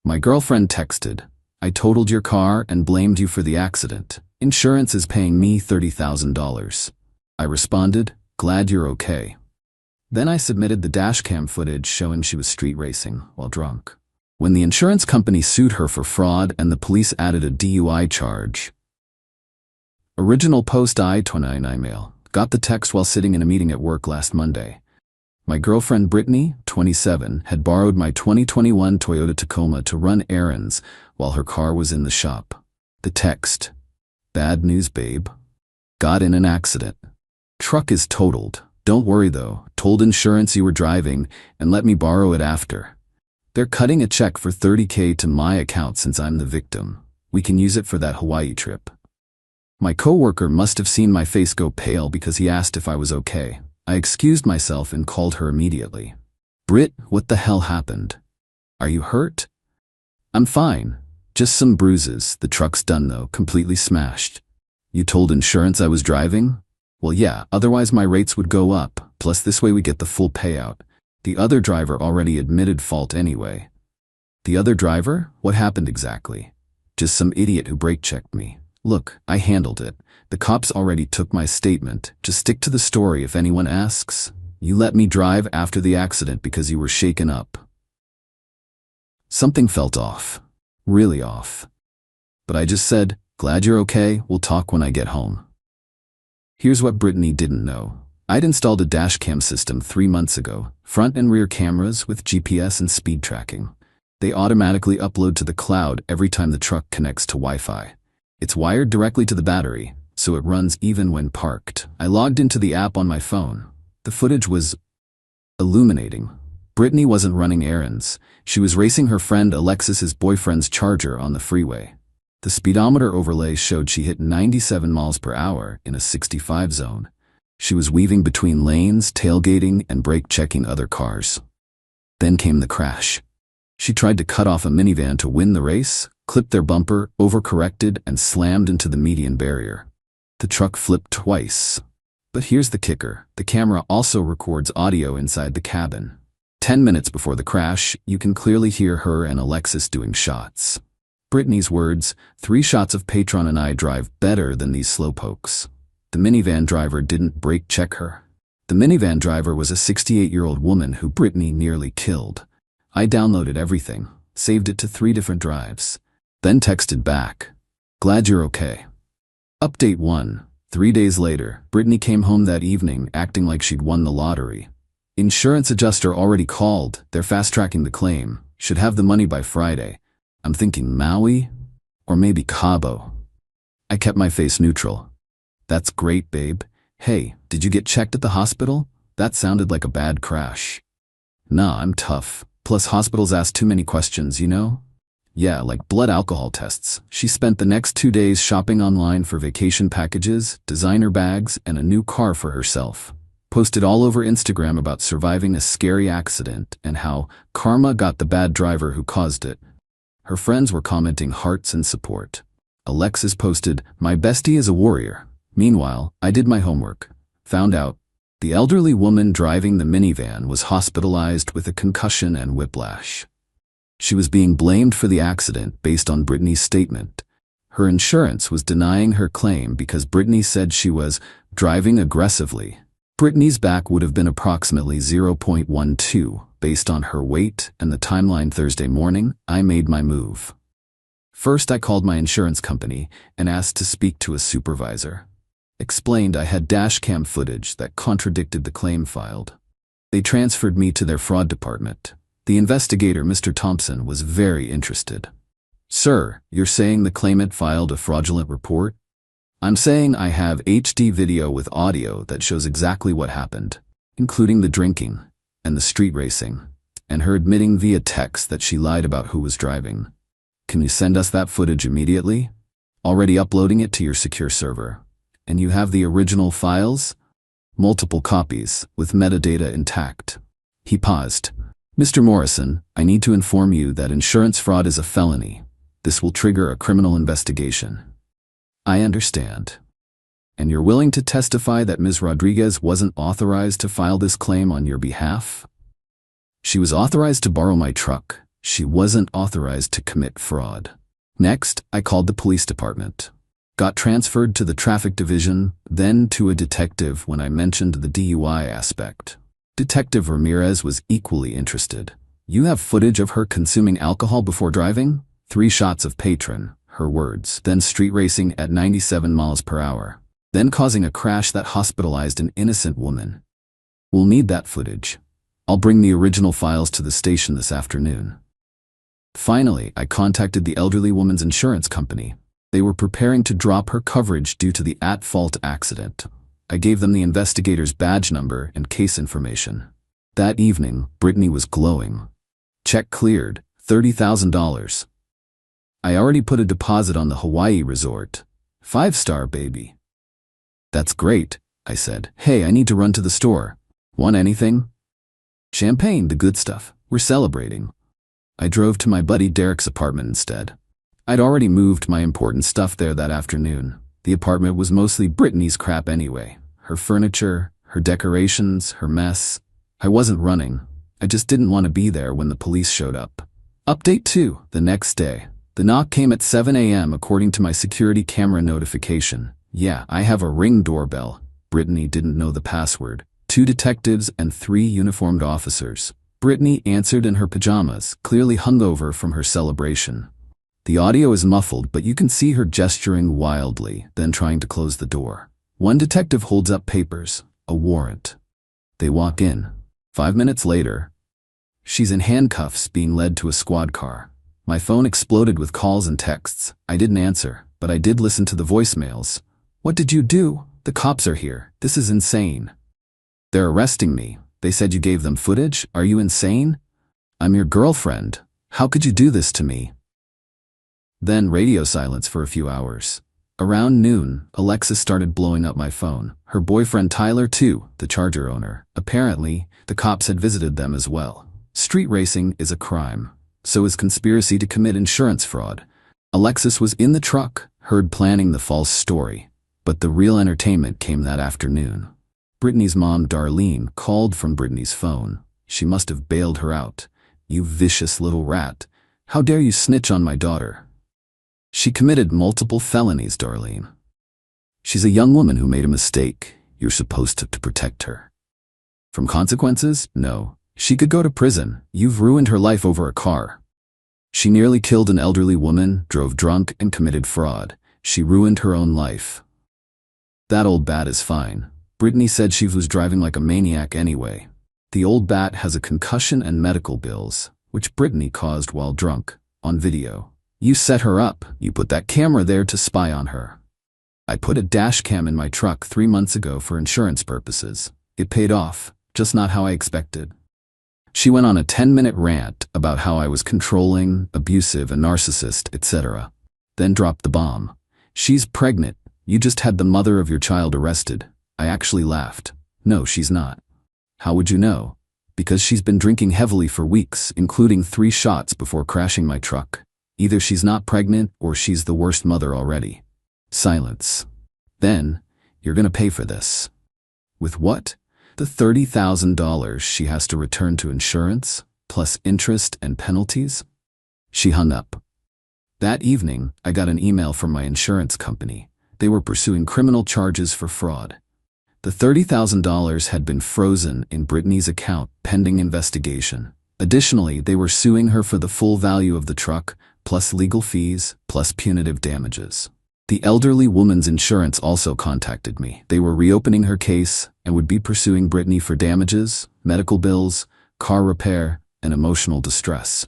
My girlfriend texted, "I totaled your car and blamed you for the accident. Insurance is paying me $30,000. I responded, "Glad you're okay." Then I submitted the dashcam footage showing she was street racing while drunk. When the insurance company sued her for fraud and the police added a DUI charge. Original post I-29 email. Got the text while sitting in a meeting at work last Monday. My girlfriend Brittany, 27, had borrowed my 2021 Toyota Tacoma to run errands while her car was in the shop. The text. Bad news, babe. Got in an accident. Truck is totaled. Don't worry though, told insurance you were driving and let me borrow it after. They're cutting a check for $30K to my account since I'm the victim. We can use it for that Hawaii trip. My coworker must have seen my face go pale because he asked if I was okay. I excused myself and called her immediately. "Britt, what the hell happened? Are you hurt?" "I'm fine. Just some bruises. The truck's done though, completely smashed." "You told insurance I was driving?" "Well, yeah, otherwise my rates would go up. Plus this way we get the full payout. The other driver already admitted fault anyway." "The other driver? What happened exactly?" "Just some idiot who brake checked me. Look, I handled it. The cops already took my statement. Just stick to the story if anyone asks. You let me drive after the accident because you were shaken up." Something felt off. Really off. But I just said, "Glad you're okay, we'll talk when I get home." Here's what Brittany didn't know. I'd installed a dashcam system 3 months ago, front and rear cameras with GPS and speed tracking. They automatically upload to the cloud every time the truck connects to Wi-Fi. It's wired directly to the battery, so it runs even when parked. I logged into the app on my phone. The footage was illuminating. Brittany wasn't running errands. She was racing her friend Alexis's boyfriend's Charger on the freeway. The speedometer overlay showed she hit 97 miles per hour in a 65 zone. She was weaving between lanes, tailgating, and brake checking other cars. Then came the crash. She tried to cut off a minivan to win the race, clipped their bumper, overcorrected, and slammed into the median barrier. The truck flipped twice. But here's the kicker. The camera also records audio inside the cabin. 10 minutes before the crash, you can clearly hear her and Alexis doing shots. Brittany's words, "3 shots of Patron and I drive better than these slowpokes." The minivan driver didn't brake check her. The minivan driver was a 68-year-old woman who Brittany nearly killed. I downloaded everything, saved it to 3 different drives, then texted back, "Glad you're okay." Update 1. 3 days later, Brittany came home that evening acting like she'd won the lottery. Insurance adjuster already called. They're fast-tracking the claim. Should have the money by Friday. I'm thinking Maui? Or maybe Cabo. I kept my face neutral. "That's great, babe. Hey, did you get checked at the hospital? That sounded like a bad crash." "Nah, I'm tough. Plus hospitals ask too many questions, you know?" "Yeah, like blood alcohol tests." She spent the next 2 days shopping online for vacation packages, designer bags, and a new car for herself. Posted all over Instagram about surviving a scary accident and how karma got the bad driver who caused it. Her friends were commenting hearts and support. Alexis posted, "My bestie is a warrior." Meanwhile, I did my homework. Found out the elderly woman driving the minivan was hospitalized with a concussion and whiplash. She was being blamed for the accident based on Brittany's statement. Her insurance was denying her claim because Brittany said she was driving aggressively. Brittany's back would have been approximately 0.12 based on her weight and the timeline. Thursday morning, I made my move. First, I called my insurance company and asked to speak to a supervisor. Explained I had dashcam footage that contradicted the claim filed. They transferred me to their fraud department. The investigator, Mr. Thompson, was very interested. "Sir, you're saying the claimant filed a fraudulent report?" "I'm saying I have HD video with audio that shows exactly what happened, including the drinking and the street racing, and her admitting via text that she lied about who was driving. Can you send us that footage immediately? Already uploading it to your secure server. And you have the original files? Multiple copies, with metadata intact." He paused. "Mr. Morrison, I need to inform you that insurance fraud is a felony. This will trigger a criminal investigation." "I understand. And you're willing to testify that Ms. Rodriguez wasn't authorized to file this claim on your behalf?" "She was authorized to borrow my truck. She wasn't authorized to commit fraud. Next, I called the police department. Got transferred to the traffic division, then to a detective when I mentioned the DUI aspect. Detective Ramirez was equally interested. You have footage of her consuming alcohol before driving? 3 shots of patron, her words, then street racing at 97 miles per hour, then causing a crash that hospitalized an innocent woman. We'll need that footage. I'll bring the original files to the station this afternoon. Finally, I contacted the elderly woman's insurance company. They were preparing to drop her coverage due to the at-fault accident. I gave them the investigator's badge number and case information. That evening, Brittany was glowing. Check cleared, $30,000. I already put a deposit on the Hawaii resort. 5-star, baby. That's great, I said. Hey, I need to run to the store. Want anything? Champagne, the good stuff. We're celebrating. I drove to my buddy Derek's apartment instead. I'd already moved my important stuff there that afternoon. The apartment was mostly Brittany's crap anyway. Her furniture, her decorations, her mess. I wasn't running. I just didn't want to be there when the police showed up. Update 2, the next day. The knock came at 7 a.m. according to my security camera notification. Yeah, I have a Ring doorbell. Brittany didn't know the password. 2 detectives and 3 uniformed officers. Brittany answered in her pajamas, clearly hungover from her celebration. The audio is muffled, but you can see her gesturing wildly, then trying to close the door. One detective holds up papers, a warrant. They walk in. 5 minutes later, she's in handcuffs being led to a squad car. My phone exploded with calls and texts. I didn't answer, but I did listen to the voicemails. What did you do? The cops are here. This is insane. They're arresting me. They said you gave them footage? Are you insane? I'm your girlfriend. How could you do this to me? Then radio silence for a few hours. Around noon, Alexis started blowing up my phone. Her boyfriend Tyler too, the Charger owner. Apparently, the cops had visited them as well. Street racing is a crime. So is conspiracy to commit insurance fraud. Alexis was in the truck, heard planning the false story. But the real entertainment came that afternoon. Brittany's mom, Darlene, called from Brittany's phone. She must have bailed her out. You vicious little rat. How dare you snitch on my daughter? She committed multiple felonies, Darlene. She's a young woman who made a mistake. You're supposed to protect her. From consequences? No. She could go to prison. You've ruined her life over a car. She nearly killed an elderly woman, drove drunk, and committed fraud. She ruined her own life. That old bat is fine. Brittany said she was driving like a maniac anyway. The old bat has a concussion and medical bills, which Brittany caused while drunk, on video. You set her up. You put that camera there to spy on her. I put a dash cam in my truck 3 months ago for insurance purposes. It paid off, just not how I expected. She went on a 10-minute rant about how I was controlling, abusive, a narcissist, etc. Then dropped the bomb. She's pregnant. You just had the mother of your child arrested. I actually laughed. No, she's not. How would you know? Because she's been drinking heavily for weeks, including 3 shots before crashing my truck. Either she's not pregnant or she's the worst mother already. Silence. Then, you're gonna pay for this. With what? The $30,000 she has to return to insurance, plus interest and penalties? She hung up. That evening, I got an email from my insurance company. They were pursuing criminal charges for fraud. The $30,000 had been frozen in Brittany's account pending investigation. Additionally, they were suing her for the full value of the truck, plus legal fees, plus punitive damages. The elderly woman's insurance also contacted me. They were reopening her case and would be pursuing Brittany for damages, medical bills, car repair, and emotional distress.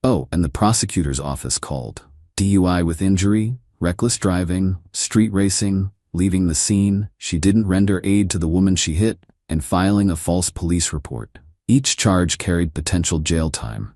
Oh, and the prosecutor's office called. DUI with injury, reckless driving, street racing, leaving the scene, she didn't render aid to the woman she hit, and filing a false police report. Each charge carried potential jail time.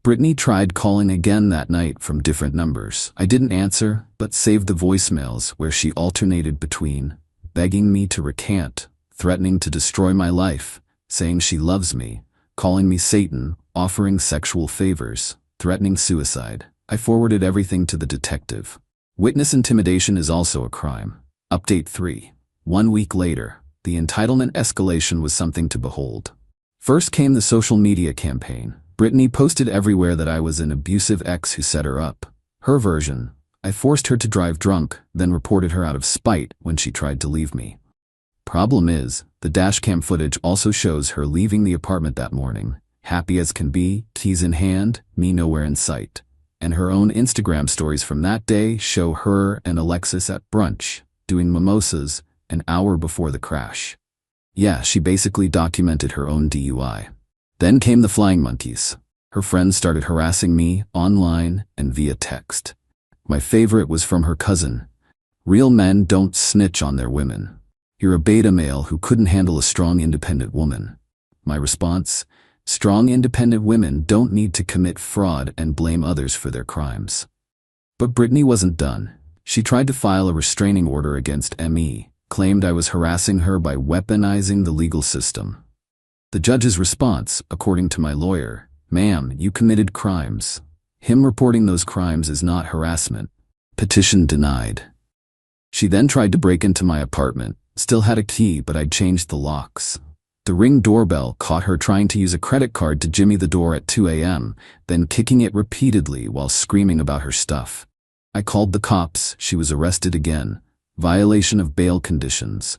Brittany tried calling again that night from different numbers. I didn't answer, but saved the voicemails where she alternated between begging me to recant, threatening to destroy my life, saying she loves me, calling me Satan, offering sexual favors, threatening suicide. I forwarded everything to the detective. Witness intimidation is also a crime. Update 3. 1 week later, the entitlement escalation was something to behold. First came the social media campaign. Brittany posted everywhere that I was an abusive ex who set her up. Her version: I forced her to drive drunk, then reported her out of spite when she tried to leave me. Problem is, the dashcam footage also shows her leaving the apartment that morning, happy as can be, keys in hand, me nowhere in sight. And her own Instagram stories from that day show her and Alexis at brunch, doing mimosas, an hour before the crash. Yeah, she basically documented her own DUI. Then came the flying monkeys. Her friends started harassing me online and via text. My favorite was from her cousin. Real men don't snitch on their women. You're a beta male who couldn't handle a strong, independent woman. My response: strong, independent women don't need to commit fraud and blame others for their crimes. But Brittany wasn't done. She tried to file a restraining order against me, claimed I was harassing her by weaponizing the legal system. The judge's response, according to my lawyer: ma'am, you committed crimes. Him reporting those crimes is not harassment. Petition denied. She then tried to break into my apartment. Still had a key, but I'd changed the locks. The Ring doorbell caught her trying to use a credit card to jimmy the door at 2 a.m., then kicking it repeatedly while screaming about her stuff. I called the cops. She was arrested again. Violation of bail conditions.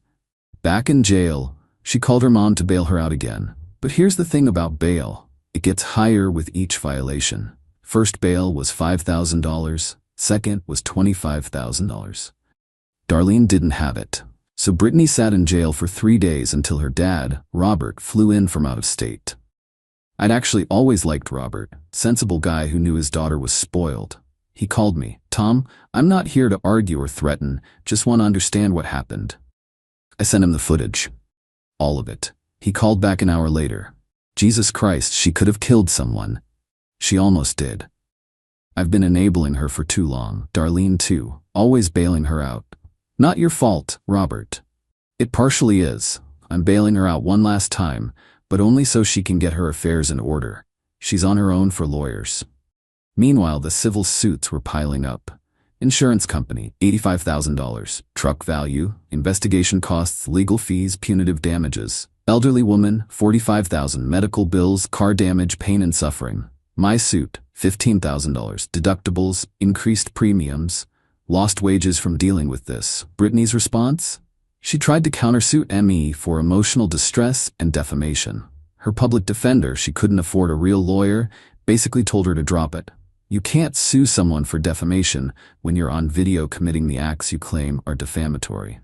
Back in jail, she called her mom to bail her out again. But here's the thing about bail: it gets higher with each violation. First bail was $5,000, second was $25,000. Darlene didn't have it. So Brittany sat in jail for 3 days until her dad, Robert, flew in from out of state. I'd actually always liked Robert, sensible guy who knew his daughter was spoiled. He called me: Tom, I'm not here to argue or threaten, just want to understand what happened. I sent him the footage. All of it. He called back an hour later. Jesus Christ, she could have killed someone. She almost did. I've been enabling her for too long. Darlene too, always bailing her out. Not your fault, Robert. It partially is. I'm bailing her out one last time, but only so she can get her affairs in order. She's on her own for lawyers. Meanwhile, the civil suits were piling up. Insurance company, $85,000. Truck value, investigation costs, legal fees, punitive damages. Elderly woman, $45,000. Medical bills, car damage, pain and suffering. My suit, $15,000. Deductibles, increased premiums. Lost wages from dealing with this. Brittany's response? She tried to countersuit me for emotional distress and defamation. Her public defender, she couldn't afford a real lawyer, basically told her to drop it. You can't sue someone for defamation when you're on video committing the acts you claim are defamatory.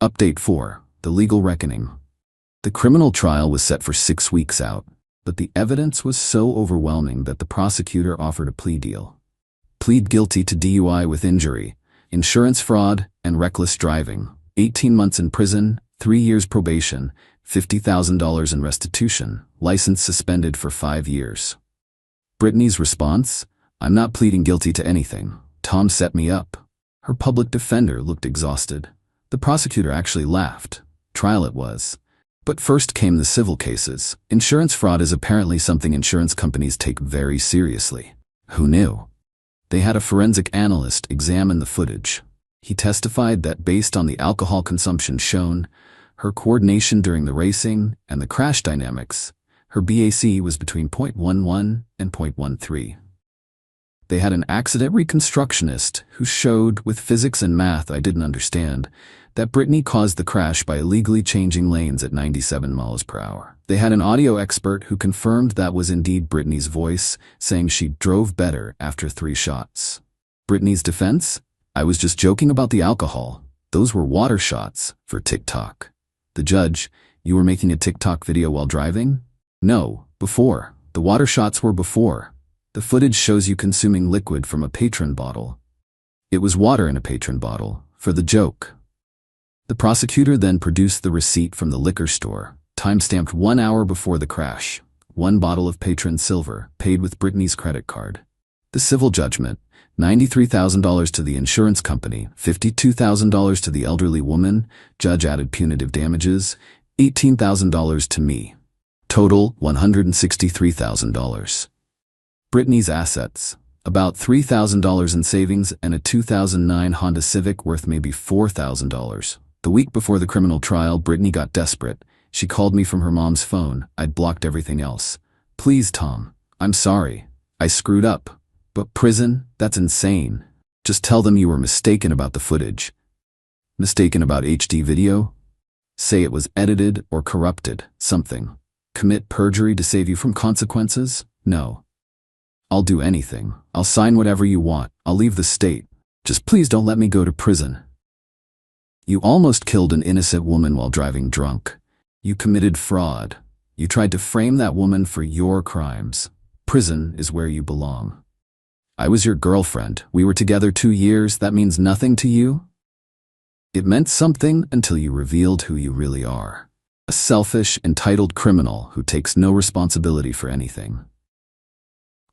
Update 4. The Legal Reckoning. The criminal trial was set for 6 weeks out, but the evidence was so overwhelming that the prosecutor offered a plea deal. Plead guilty to DUI with injury, insurance fraud, and reckless driving. 18 months in prison, 3 years probation, $50,000 in restitution, license suspended for 5 years. Brittany's response? I'm not pleading guilty to anything. Tom set me up. Her public defender looked exhausted. The prosecutor actually laughed. Trial it was. But first came the civil cases. Insurance fraud is apparently something insurance companies take very seriously. Who knew? They had a forensic analyst examine the footage. He testified that based on the alcohol consumption shown, her coordination during the racing, and the crash dynamics, her BAC was between 0.11 and 0.13. They had an accident reconstructionist who showed, with physics and math I didn't understand, that Brittany caused the crash by illegally changing lanes at 97 miles per hour. They had an audio expert who confirmed that was indeed Brittany's voice, saying she drove better after 3 shots. Brittany's defense? I was just joking about the alcohol. Those were water shots for TikTok. The judge: you were making a TikTok video while driving? No, before. The water shots were before. The footage shows you consuming liquid from a Patron bottle. It was water in a Patron bottle, for the joke. The prosecutor then produced the receipt from the liquor store, time-stamped 1 hour before the crash. 1 bottle of Patron Silver, paid with Brittany's credit card. The civil judgment: $93,000 to the insurance company, $52,000 to the elderly woman. Judge added punitive damages, $18,000 to me. Total, $163,000. Brittany's assets: about $3,000 in savings and a 2009 Honda Civic worth maybe $4,000. The week before the criminal trial, Brittany got desperate. She called me from her mom's phone. I'd blocked everything else. Please, Tom. I'm sorry. I screwed up. But prison? That's insane. Just tell them you were mistaken about the footage. Mistaken about HD video? Say it was edited or corrupted, something. Commit perjury to save you from consequences? No. I'll do anything. I'll sign whatever you want. I'll leave the state. Just please don't let me go to prison. You almost killed an innocent woman while driving drunk. You committed fraud. You tried to frame that woman for your crimes. Prison is where you belong. I was your girlfriend. We were together 2 years. That means nothing to you? It meant something until you revealed who you really are. A selfish, entitled criminal who takes no responsibility for anything.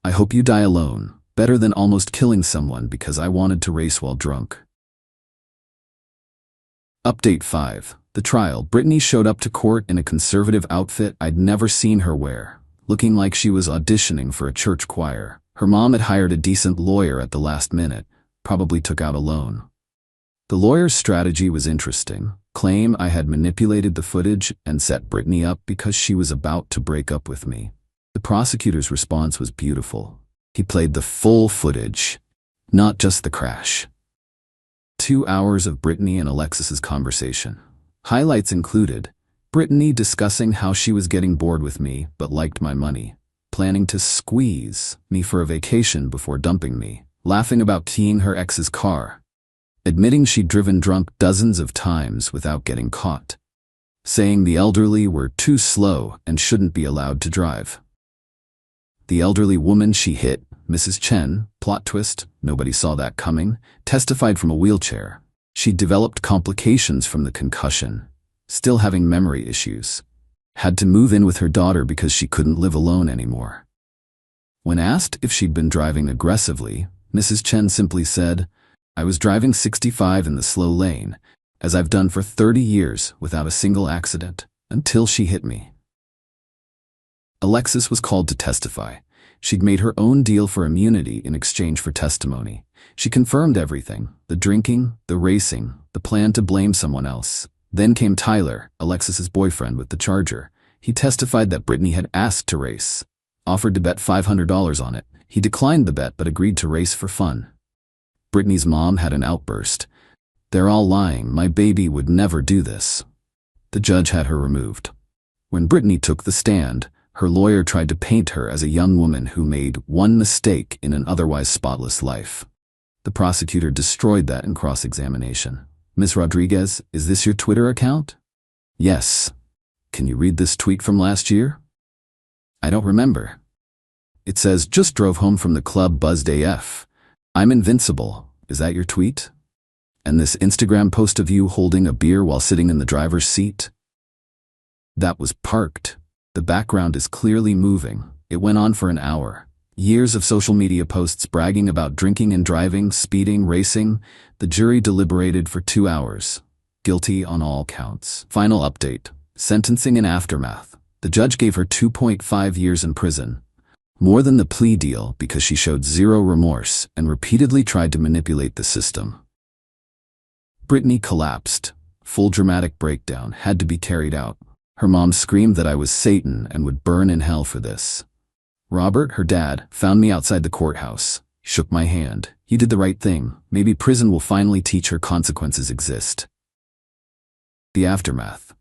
I hope you die alone, better than almost killing someone because I wanted to race while drunk. Update 5. The trial. Brittany showed up to court in a conservative outfit I'd never seen her wear, looking like she was auditioning for a church choir. Her mom had hired a decent lawyer at the last minute, probably took out a loan. The lawyer's strategy was interesting. Claim I had manipulated the footage and set Brittany up because she was about to break up with me. The prosecutor's response was beautiful. He played the full footage, not just the crash. 2 hours of Brittany and Alexis's conversation. Highlights included Brittany discussing how she was getting bored with me but liked my money, planning to squeeze me for a vacation before dumping me, laughing about keying her ex's car, admitting she'd driven drunk dozens of times without getting caught, saying the elderly were too slow and shouldn't be allowed to drive. The elderly woman she hit, Mrs. Chen, plot twist, nobody saw that coming, testified from a wheelchair. She'd developed complications from the concussion, still having memory issues. Had to move in with her daughter because she couldn't live alone anymore. When asked if she'd been driving aggressively, Mrs. Chen simply said, I was driving 65 in the slow lane, as I've done for 30 years without a single accident, until she hit me. Alexis was called to testify. She'd made her own deal for immunity in exchange for testimony. She confirmed everything, the drinking, the racing, the plan to blame someone else. Then came Tyler, Alexis's boyfriend with the Charger. He testified that Brittany had asked to race, offered to bet $500 on it. He declined the bet but agreed to race for fun. Brittany's mom had an outburst. They're all lying. My baby would never do this. The judge had her removed. When Brittany took the stand, her lawyer tried to paint her as a young woman who made one mistake in an otherwise spotless life. The prosecutor destroyed that in cross-examination. Ms. Rodriguez, is this your Twitter account? Yes. Can you read this tweet from last year? I don't remember. It says, just drove home from the club buzzed AF. I'm invincible. Is that your tweet? And this Instagram post of you holding a beer while sitting in the driver's seat? That was parked. The background is clearly moving. It went on for an hour. Years of social media posts bragging about drinking and driving, speeding, racing. The jury deliberated for 2 hours. Guilty on all counts. Final update. Sentencing and aftermath. The judge gave her 2.5 years in prison. More than the plea deal because she showed zero remorse and repeatedly tried to manipulate the system. Brittany collapsed. Full dramatic breakdown had to be carried out. Her mom screamed that I was Satan and would burn in hell for this. Robert, her dad, found me outside the courthouse. He shook my hand. He did the right thing. Maybe prison will finally teach her consequences exist. The aftermath.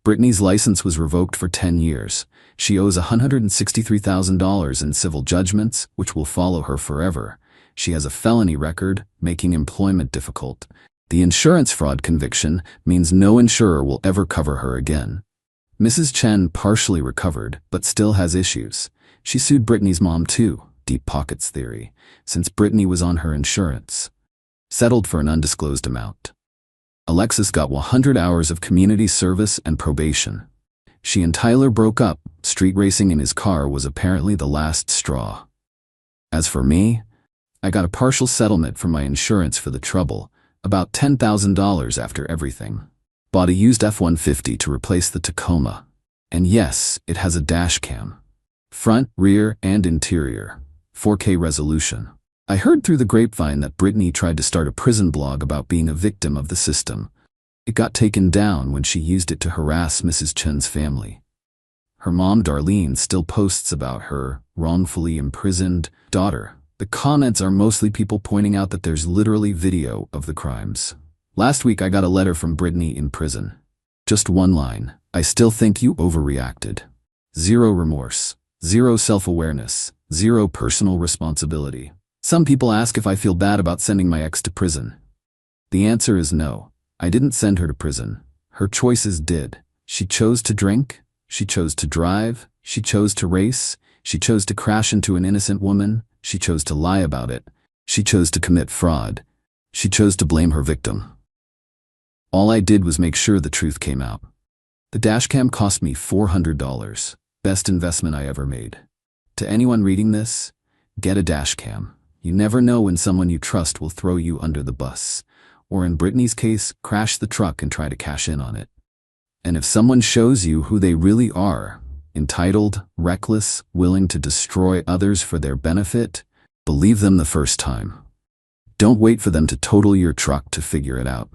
Brittany's license was revoked for 10 years. She owes $163,000 in civil judgments, which will follow her forever. She has a felony record, making employment difficult. The insurance fraud conviction means no insurer will ever cover her again. Mrs. Chen partially recovered, but still has issues. She sued Brittany's mom too, deep pockets theory, since Brittany was on her insurance. Settled for an undisclosed amount. Alexis got 100 hours of community service and probation. She and Tyler broke up. Street racing in his car was apparently the last straw. As for me, I got a partial settlement from my insurance for the trouble, about $10,000 after everything. Bought a used F-150 to replace the Tacoma. And yes, it has a dash cam. Front, rear, and interior. 4K resolution. I heard through the grapevine that Brittany tried to start a prison blog about being a victim of the system. It got taken down when she used it to harass Mrs. Chen's family. Her mom, Darlene, still posts about her wrongfully imprisoned daughter. The comments are mostly people pointing out that there's literally video of the crimes. Last week I got a letter from Brittany in prison. Just one line: "I still think you overreacted." Zero remorse, zero self-awareness, zero personal responsibility. Some people ask if I feel bad about sending my ex to prison. The answer is no. I didn't send her to prison. Her choices did. She chose to drink. She chose to drive. She chose to race. She chose to crash into an innocent woman. She chose to lie about it. She chose to commit fraud. She chose to blame her victim. All I did was make sure the truth came out. The dashcam cost me $400. Best investment I ever made. To anyone reading this, get a dashcam. You never know when someone you trust will throw you under the bus, or in Brittany's case, crash the truck and try to cash in on it. And if someone shows you who they really are, entitled, reckless, willing to destroy others for their benefit, believe them the first time. Don't wait for them to total your truck to figure it out.